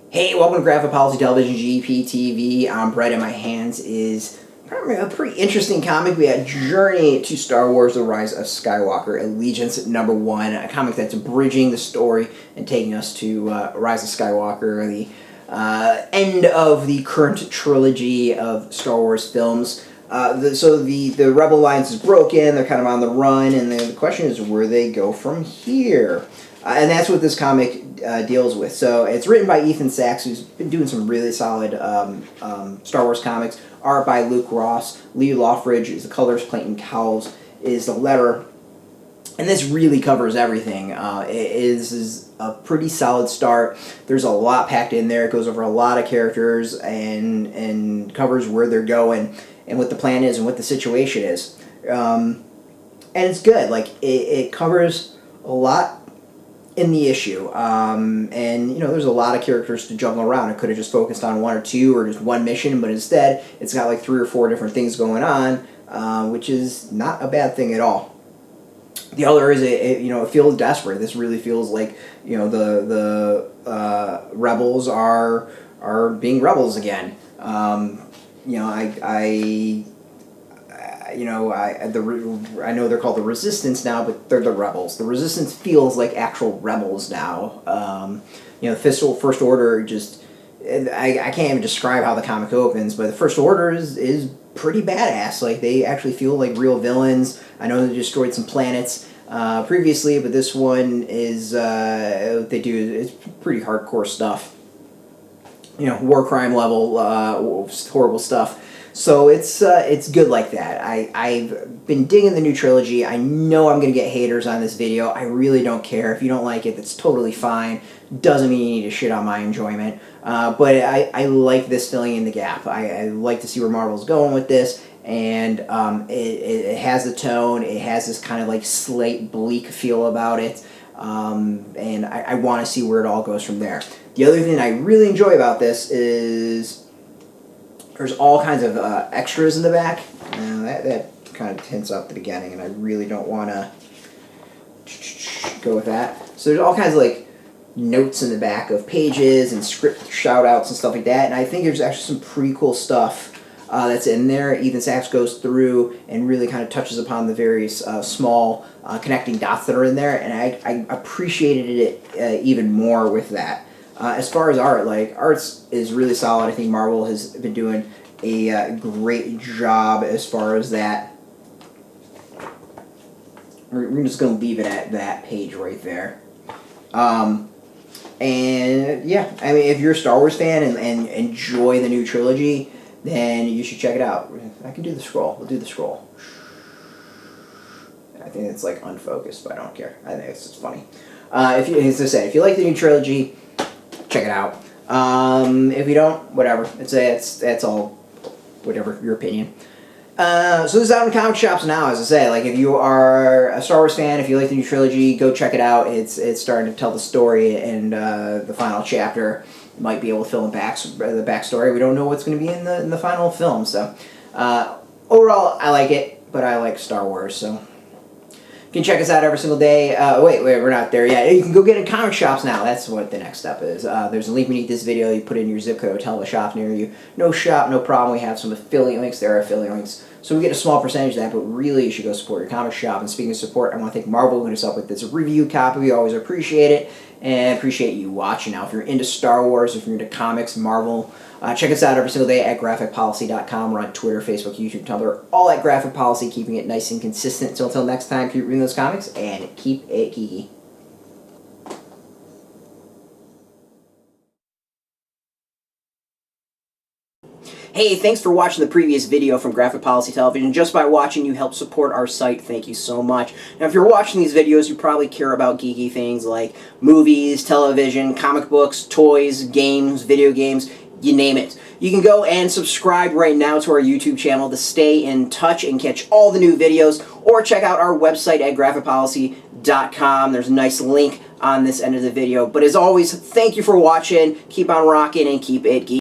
Hey, welcome to Graphic Policy Television, GPTV. I'm Brett, and my hands is a pretty interesting comic. We had Journey to Star Wars: The Rise of Skywalker, Allegiance #1, a comic that's bridging the story and taking us to Rise of Skywalker, the end of the current trilogy of Star Wars films. So the Rebel Alliance is broken, they're kind of on the run, and the question is where they go from here. And that's what this comic deals with. So it's written by Ethan Sachs, who's been doing some really solid Star Wars comics. Art by Luke Ross. Lee Loughridge is the colors. Clayton Cowles is the letter. And this really covers everything. It is a pretty solid start. There's a lot packed in there. It goes over a lot of characters and covers where they're going and what the plan is and what the situation is. And it's good. Like, it covers a lot in the issue, and there's a lot of characters to juggle around. It could have just focused on one or two or just one mission, but instead it's got like 3 or 4 different things going on, which is not a bad thing at all. The other is it feels desperate. This really feels like the rebels are being rebels again. I know they're called the Resistance now, but they're the Rebels. The Resistance feels like actual rebels now. First Order just... I can't even describe how the comic opens, but the First Order is pretty badass. Like, they actually feel like real villains. I know they destroyed some planets previously, but this one is... what they do is pretty hardcore stuff. War crime level, horrible stuff. So it's good like that. I've been digging the new trilogy. I know I'm going to get haters on this video. I really don't care. If you don't like it, that's totally fine. Doesn't mean you need to shit on my enjoyment. But I like this filling in the gap. I like to see where Marvel's going with this. And it has the tone. It has this kind of like slate bleak feel about it. And I want to see where it all goes from there. The other thing I really enjoy about this is... there's all kinds of extras in the back. That kind of hints up the beginning, and I really don't want to go with that. So there's all kinds of like notes in the back of pages and script shout-outs and stuff like that, and I think there's actually some pretty cool stuff that's in there. Ethan Sachs goes through and really kind of touches upon the various small connecting dots that are in there, and I appreciated it even more with that. As far as art, arts is really solid. I think Marvel has been doing a great job as far as that. We're just going to leave it at that page right there. And yeah, I mean, if you're a Star Wars fan and enjoy the new trilogy, then you should check it out. I can do the scroll. We'll do the scroll. I think it's like unfocused, but I don't care. I think it's just funny. As I said, if you like the new trilogy, check it out. If you don't, whatever. It's all, whatever, your opinion. So this is out in comic shops now, as I say. Like, if you are a Star Wars fan, if you like the new trilogy, go check it out. It's starting to tell the story, and the final chapter might be able to fill in the backstory. We don't know what's going to be in the final film. So overall, I like it, but I like Star Wars, so... You can check us out every single day. Wait, we're not there yet. You can go get it in comic shops now. That's what the next step is. There's a link beneath this video. You put in your zip code, tell them a shop near you. No shop, no problem. We have some affiliate links. There are affiliate links. So we get a small percentage of that, but really you should go support your comic shop. And speaking of support, I want to thank Marvel for hooking us up with this review copy. We always appreciate it, and appreciate you watching. Now, if you're into Star Wars, if you're into comics, Marvel, check us out every single day at graphicpolicy.com. We're on Twitter, Facebook, YouTube, Tumblr, all at Graphic Policy, keeping it nice and consistent. So until next time, keep reading those comics, and keep it geeky. Hey, thanks for watching the previous video from Graphic Policy Television. Just by watching, you help support our site. Thank you so much. Now, if you're watching these videos, you probably care about geeky things like movies, television, comic books, toys, games, video games, you name it. You can go and subscribe right now to our YouTube channel to stay in touch and catch all the new videos, or check out our website at graphicpolicy.com. There's a nice link on this end of the video. But as always, thank you for watching. Keep on rocking and keep it geeky.